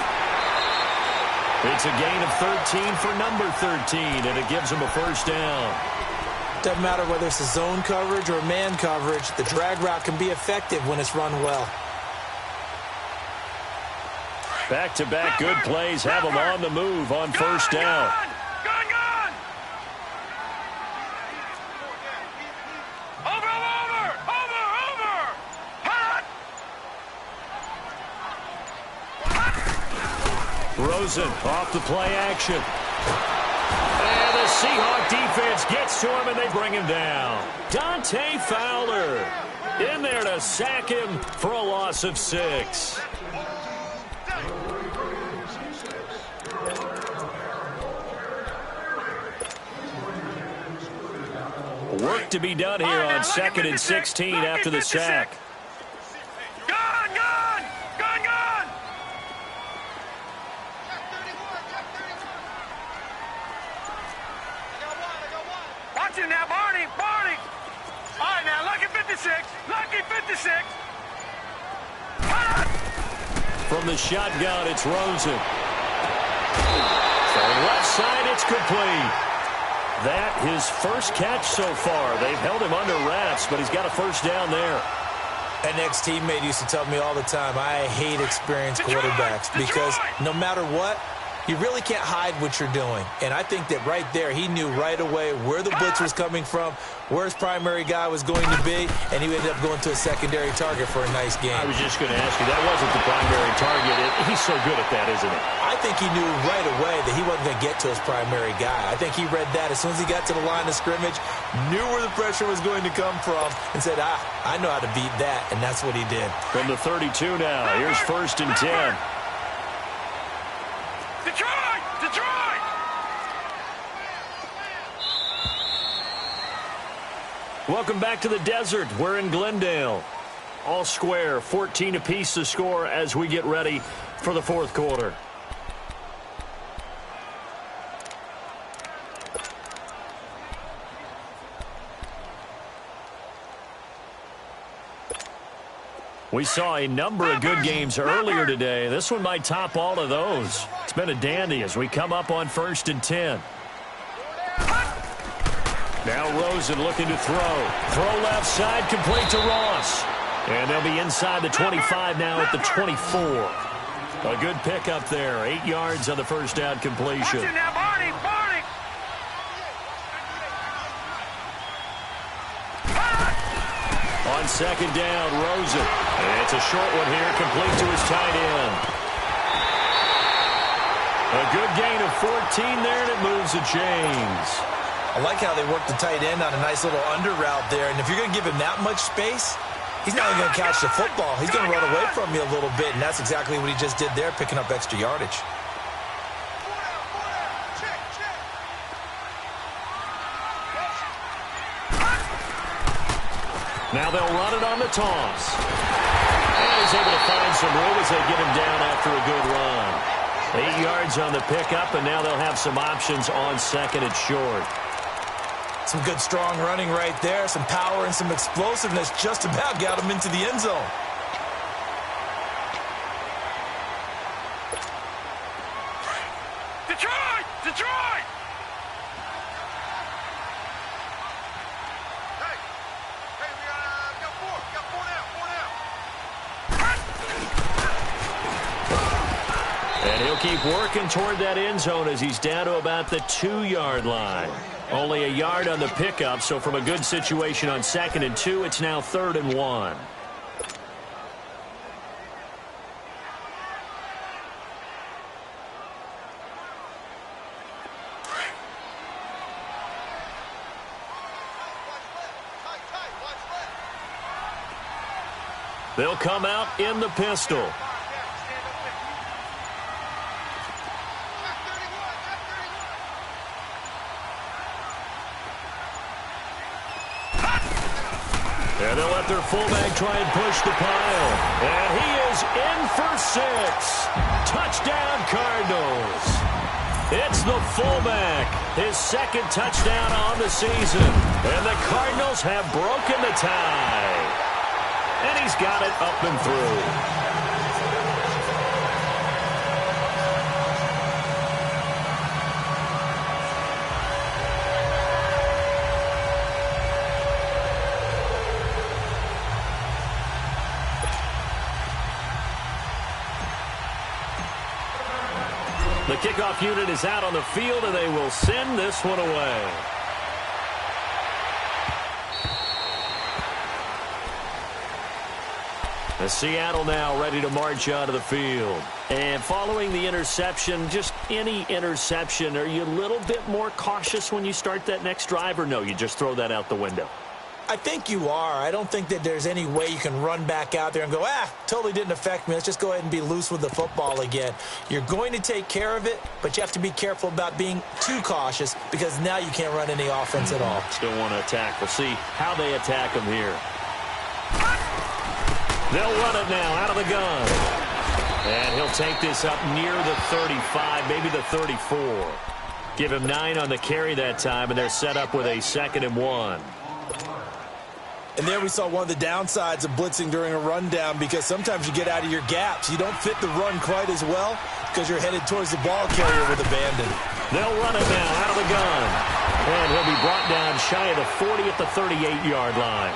It's a gain of 13 for number 13, and it gives him a first down. Doesn't matter whether it's a zone coverage or man coverage, the drag route can be effective when it's run well. Back-to-back good plays have him on the move on first down. Gone. Over. Rosen off the play action. And the Seahawk defense gets to him, and they bring him down. Dante Fowler in there to sack him for a loss of 6. Work to be done here on 2nd and 16 after the sack. Gone. Watch it now, Barney. All right, now, lucky 56. From the shotgun, it's Rosen. From left side, it's complete. That his first catch so far. They've held him under wraps, but he's got a first down there. An ex-teammate used to tell me all the time, I hate experienced quarterbacks because no matter what, you really can't hide what you're doing. And I think that right there, he knew right away where the blitz was coming from, where his primary guy was going to be, and he ended up going to a secondary target for a nice game. I was just going to ask you, that wasn't the primary target. He's so good at that, isn't he? I think he knew right away that he wasn't going to get to his primary guy. I think he read that as soon as he got to the line of scrimmage, knew where the pressure was going to come from, and said, I know how to beat that, and that's what he did. From the 32 now, here's 1st and 10. Detroit! Detroit! Welcome back to the desert. We're in Glendale. All square, 14 apiece to score as we get ready for the 4th quarter. We saw a number of good games earlier today. This one might top all of those. It's been a dandy as we come up on 1st and 10. Now Rosen looking to throw. Throw left side, complete to Ross. And they'll be inside the 25 now at the 24. A good pickup there. 8 yards on the first down completion. Now, Barney, Barney! On 2nd down, Rosen. And it's a short one here, complete to his tight end. A good gain of 14 there, and it moves the chains. I like how they work the tight end on a nice little under route there. And if you're going to give him that much space, he's not even going to catch the football. He's going to run away from you a little bit, and that's exactly what he just did there, picking up extra yardage. Now they'll run it on the toss. And he's able to find some room as they get him down after a good run. 8 yards on the pickup, and now they'll have some options on 2nd and short. Some good, strong running right there. Some power and some explosiveness just about got him into the end zone. Detroit! Detroit! Hey, we got 4. We got 4 now. And he'll keep working toward that end zone as he's down to about the 2-yard line. Only a yard on the pickup, so from a good situation on 2nd and 2, it's now 3rd and 1. They'll come out in the pistol. And they'll let their fullback try and push the pile. And he is in for 6. Touchdown, Cardinals. It's the fullback. His 2nd touchdown on the season. And the Cardinals have broken the tie. And he's got it up and through. The kickoff unit is out on the field, and they will send this one away. The Seattle now ready to march out of the field. And following the interception, just any interception, are you a little bit more cautious when you start that next drive, or no, you just throw that out the window? I think you are. I don't think that there's any way you can run back out there and go, totally didn't affect me. Let's just go ahead and be loose with the football again. You're going to take care of it, but you have to be careful about being too cautious because now you can't run any offense at all. Still want to attack. We'll see how they attack them here. They'll run it now out of the gun. And he'll take this up near the 35, maybe the 34. Give him 9 on the carry that time, and they're set up with a 2nd and 1. And there we saw one of the downsides of blitzing during a rundown because sometimes you get out of your gaps. You don't fit the run quite as well because you're headed towards the ball carrier with abandon. They'll run it now out of the gun. And he'll be brought down shy of the 40 at the 38-yard line.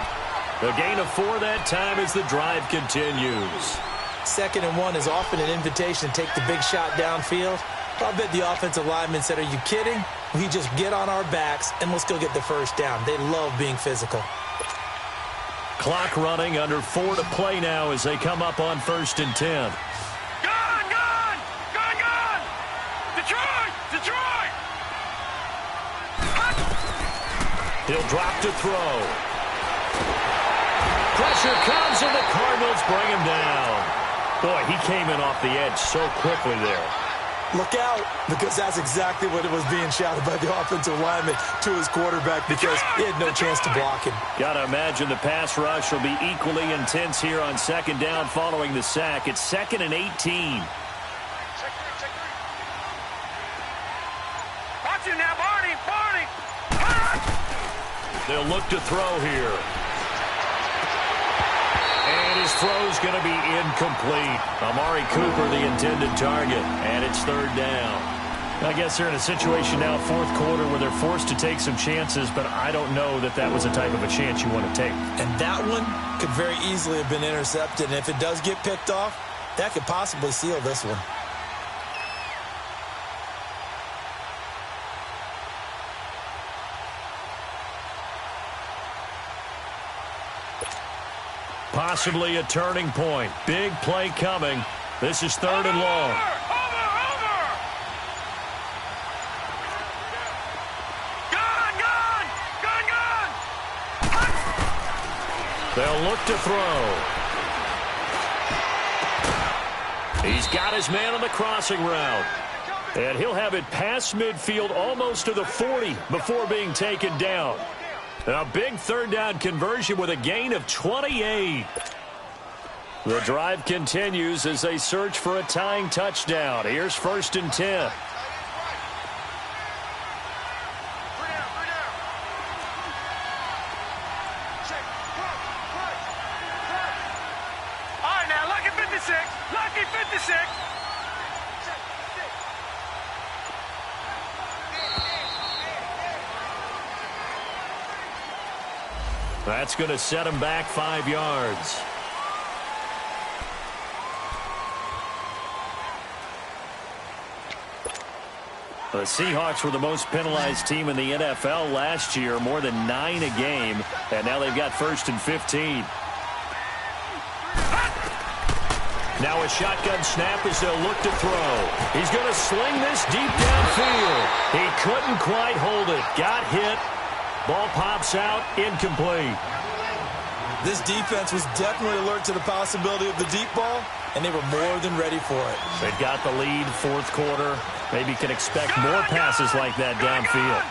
The gain of 4 that time as the drive continues. 2nd and 1 is often an invitation to take the big shot downfield. I bet the offensive lineman said, are you kidding? We just get on our backs and let's go get the first down. They love being physical. Clock running, under 4 to play now as they come up on 1st and 10. Gone! Gone! Gone! Gone! Detroit! Detroit! He'll drop to throw. Pressure comes and the Cardinals bring him down. Boy, he came in off the edge so quickly there. Look out, because that's exactly what it was being shouted by the offensive lineman to his quarterback because he had no chance to block him. Got to imagine the pass rush will be equally intense here on 2nd down following the sack. It's 2nd and 18. Watch him now, Barney! Barney! They'll look to throw here. And his throw's going to be incomplete. Amari Cooper, the intended target, and it's 3rd down. I guess they're in a situation now, 4th quarter, where they're forced to take some chances, but I don't know that that was the type of a chance you want to take. And that one could very easily have been intercepted, and if it does get picked off, that could possibly seal this one. Possibly a turning point. Big play coming. This is 3rd and long. Over! Gone! Gone! Gone! Gone! They'll look to throw. He's got his man on the crossing route. And he'll have it past midfield almost to the 40 before being taken down. A big 3rd down conversion with a gain of 28. The drive continues as they search for a tying touchdown. Here's 1st and 10. All right, now, lucky 56. Lucky 56. That's going to set him back 5 yards. The Seahawks were the most penalized team in the NFL last year, more than 9 a game, and now they've got 1st and 15. Now a shotgun snap as they'll look to throw. He's going to sling this deep downfield. He couldn't quite hold it. Got hit. Ball pops out, incomplete. This defense was definitely alert to the possibility of the deep ball, and they were more than ready for it. They've got the lead, 4th quarter. Maybe can expect more passes like that downfield.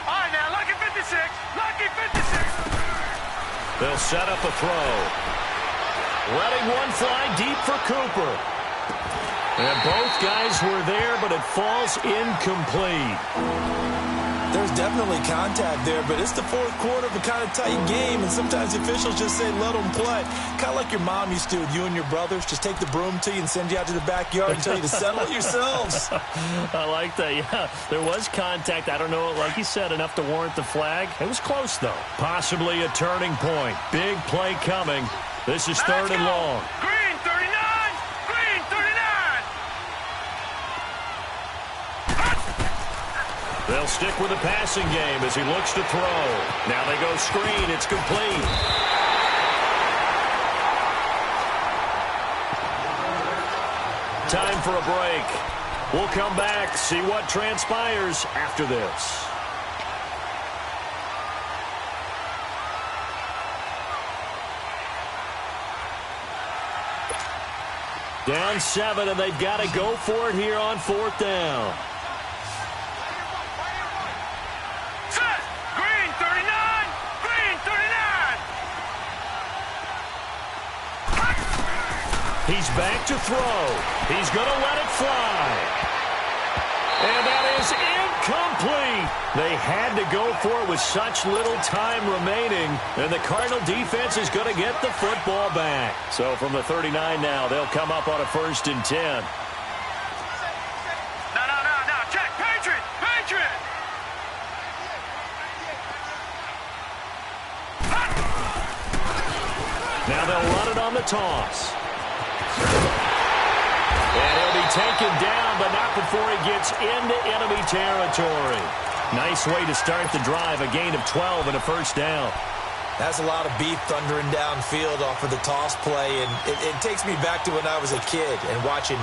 All right, now, lucky 56. Lucky 56. They'll set up a throw. Letting one fly deep for Cooper. And both guys were there, but it falls incomplete. There's definitely contact there, but it's the 4th quarter of a kind of tight game, and sometimes officials just say, let them play. Kind of like your mom used to with you and your brothers. Just take the broom to you and send you out to the backyard and tell you to settle it yourselves. I like that, yeah. There was contact. I don't know, like you said, enough to warrant the flag. It was close, though. Possibly a turning point. Big play coming. This is 3rd and long. Green 39. Green 39. They'll stick with the passing game as he looks to throw. Now they go screen. It's complete. Time for a break. We'll come back, see what transpires after this. Down 7, and they've got to go for it here on 4th down. Set. Green 39. Green 39. He's back to throw. He's going to let it fly. And that is incomplete. They had to go for it with such little time remaining, and the Cardinal defense is going to get the football back. So from the 39 now, they'll come up on a 1st and 10. No. Check. Patriot. Now they'll run it on the toss. And he'll be taken down, but not before he gets into enemy territory. Nice way to start the drive, a gain of 12 and a 1st down. That's a lot of beef thundering downfield off of the toss play, and it takes me back to when I was a kid and watching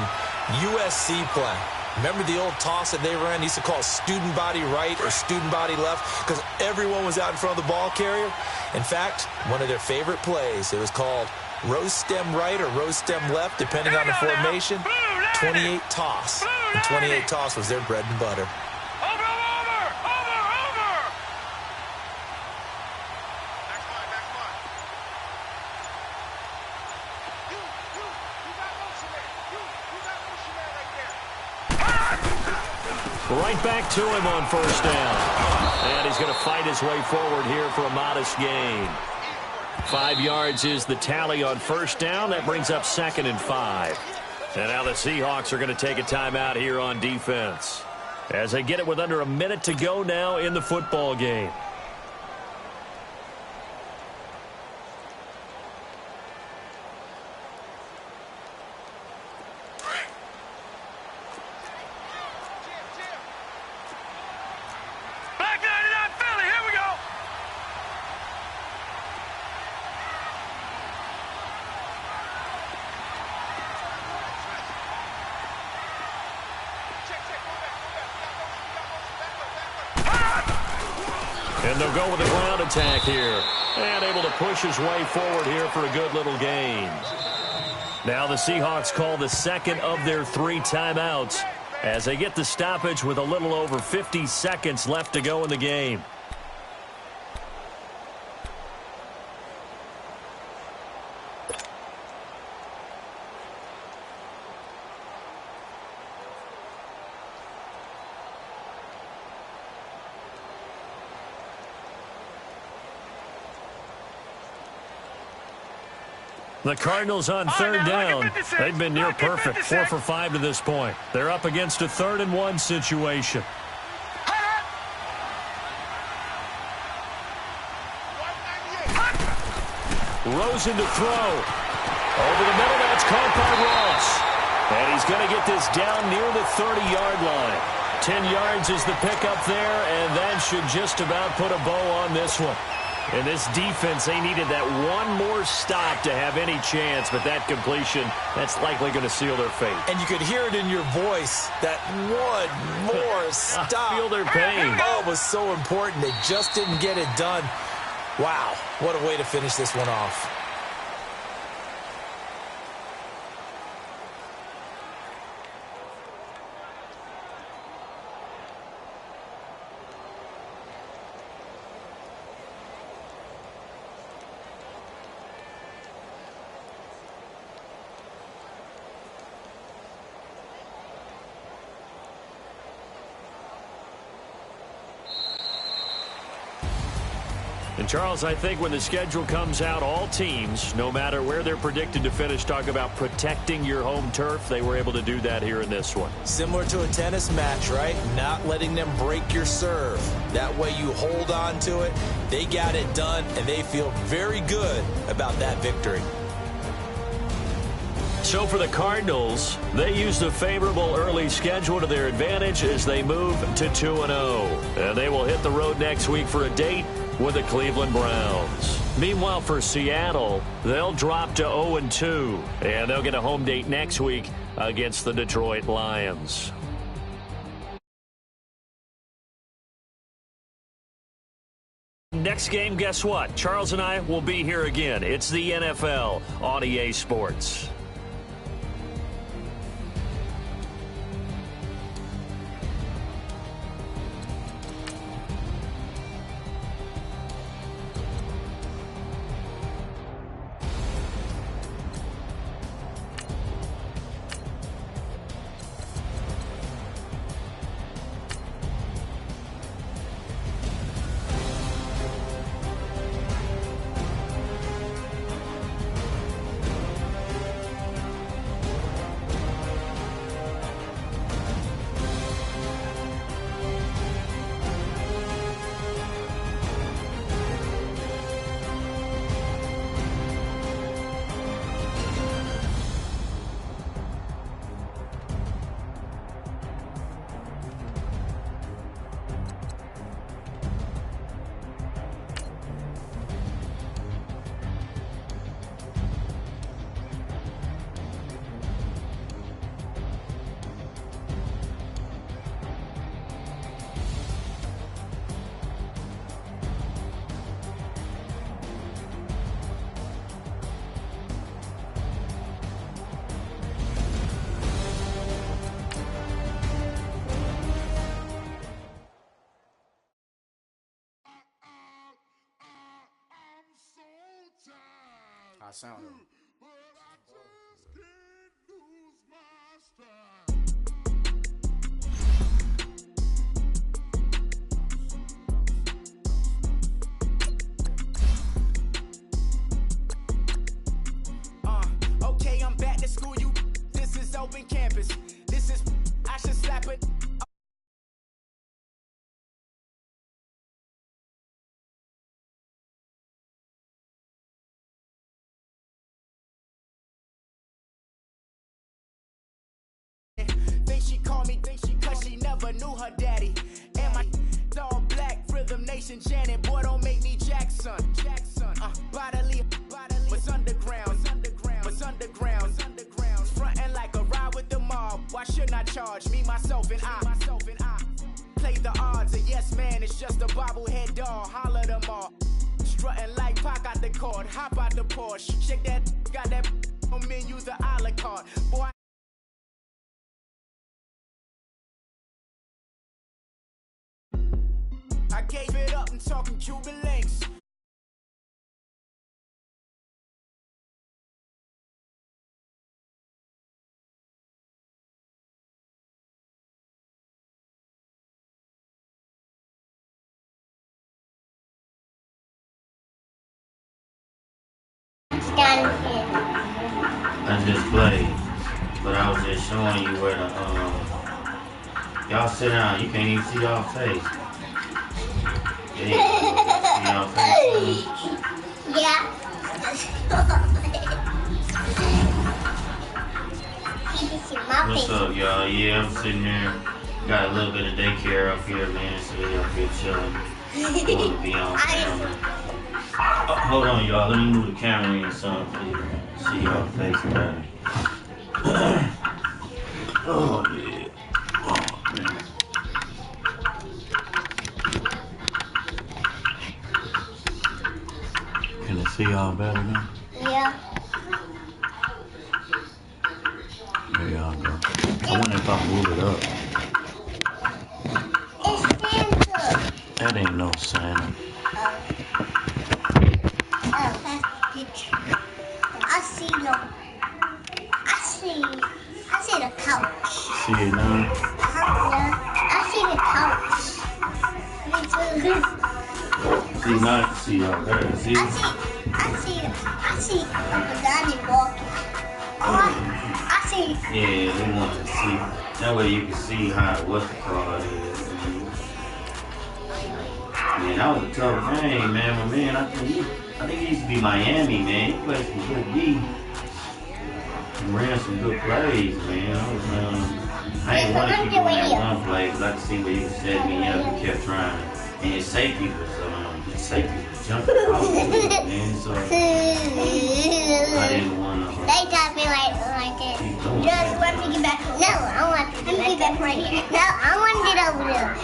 USC play. Remember the old toss that they ran? They used to call it student body right or student body left because everyone was out in front of the ball carrier. In fact, one of their favorite plays, it was called rose stem right or rose stem left, depending on the formation. 28 toss. And 28 toss was their bread and butter. Over. Next one. You got motion there. You got motion there right there. Right back to him on 1st down. And he's going to fight his way forward here for a modest gain. 5 yards is the tally on 1st down. That brings up 2nd and 5. And now the Seahawks are going to take a timeout here on defense as they get it with under a minute to go now in the football game. Back 99 Philly. Here we go. And they'll go with a ground attack here. And able to push his way forward here for a good little gain. Now the Seahawks call the 2nd of their 3 timeouts as they get the stoppage with a little over 50 seconds left to go in the game. The Cardinals on 3rd down. They've been near perfect, 4 for 5 to this point. They're up against a 3rd and 1 situation. Rosen to throw. Over the middle, that's caught by Ross. And he's going to get this down near the 30-yard line. 10 yards is the pickup there, and that should just about put a bow on this one. In this defense, they needed that one more stop to have any chance, but that completion, that's likely going to seal their fate. And you could hear it in your voice, that one more stop. I feel their pain. Oh, it was so important. They just didn't get it done. Wow, what a way to finish this one off. And Charles, I think when the schedule comes out, all teams, no matter where they're predicted to finish, talk about protecting your home turf. They were able to do that here in this one. Similar to a tennis match, right? Not letting them break your serve. That way you hold on to it. They got it done, and they feel very good about that victory. So for the Cardinals, they used a favorable early schedule to their advantage as they move to 2-0. And they will hit the road next week for a date with the Cleveland Browns. Meanwhile, for Seattle, they'll drop to 0-2, and they'll get a home date next week against the Detroit Lions. Next game, guess what? Charles and I will be here again. It's the NFL on EA Sports. I sound them. Okay, I'm back to school. This is open campus. This is, I should slap it. Think she called me, cause she never knew her daddy. And my all black, Rhythm Nation Janet. Boy, don't make me Jackson. Bodily, was underground. Frontin' like a ride with the mob. Why shouldn't I charge me, myself, and I? Play the odds, a yes man is just a bobblehead doll. Holler them all. Strutting like Pac out the cord. Hop out the Porsche. Shake that, got that on menu, the a la carte. Boy, I gave it up and talking Cuban links. I just played, but I was just showing you where the y'all sit down. You can't even see y'all face. Yeah, see y'all face. Yeah. What's up, y'all? Yeah, I'm sitting there. Got a little bit of daycare up here, man. So we up here chilling. Want to be on camera. Hold on, y'all. Let me move the camera in some for you. See y'all face better. Oh, yeah. Oh, man. Can I see y'all better now? Yeah. There y'all go. I wonder if I move it up. It's Santa. That ain't no Santa. I see the couch. See it now? Yeah, I see the couch. Me too. See, now see y'all better. See? I see Uncle Daddy walking. I see. Yeah, they want to see. That way you can see how what the card is. Man, that was a tough game, man. But man, I think he used to be Miami, man. He played some good D. Ran some good plays, man. I ain't want to keep doing that one play because I could see where he was setting me up and kept trying. And his safety was jumping out, man. So I didn't want to. They got me like this. Just let me get back. No, I want to get back right here. No, I want to get over there.